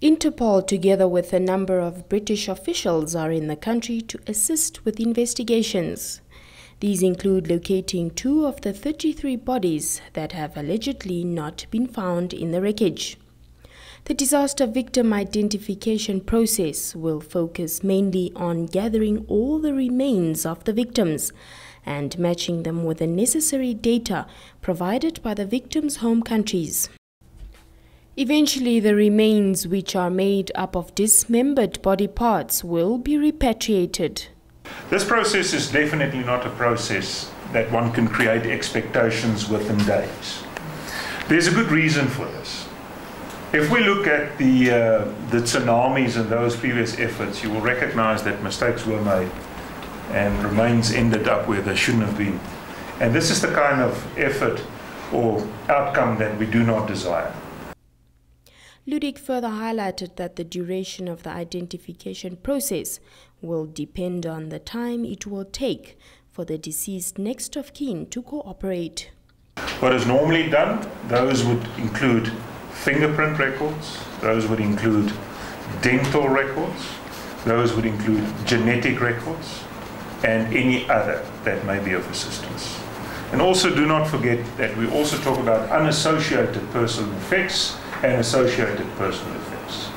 Interpol, together with a number of British officials, are in the country to assist with investigations. These include locating 2 of the 33 bodies that have allegedly not been found in the wreckage. The disaster victim identification process will focus mainly on gathering all the remains of the victims and matching them with the necessary data provided by the victims' home countries. Eventually, the remains, which are made up of dismembered body parts, will be repatriated. This process is definitely not a process that one can create expectations within days. There's a good reason for this. If we look at the tsunamis and those previous efforts, you will recognize that mistakes were made and remains ended up where they shouldn't have been. And this is the kind of effort or outcome that we do not desire. Ludik further highlighted that the duration of the identification process will depend on the time it will take for the deceased next of kin to cooperate. What is normally done, those would include fingerprint records, those would include dental records, those would include genetic records, and any other that may be of assistance. And also do not forget that we also talk about unassociated personal effects and associated personal effects.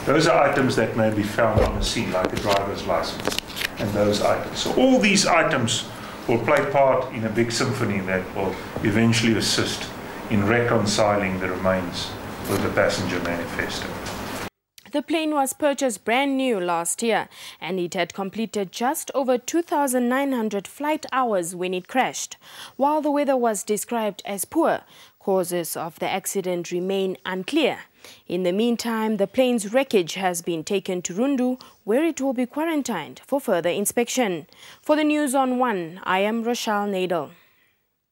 Those are items that may be found on the scene, like a driver's license and those items. So all these items will play part in a big symphony that will eventually assist in reconciling the remains with the passenger manifesto. The plane was purchased brand new last year and it had completed just over 2,900 flight hours when it crashed. While the weather was described as poor, causes of the accident remain unclear. In the meantime, the plane's wreckage has been taken to Rundu, where it will be quarantined for further inspection. For the News on 1, I am Rochelle Nadel.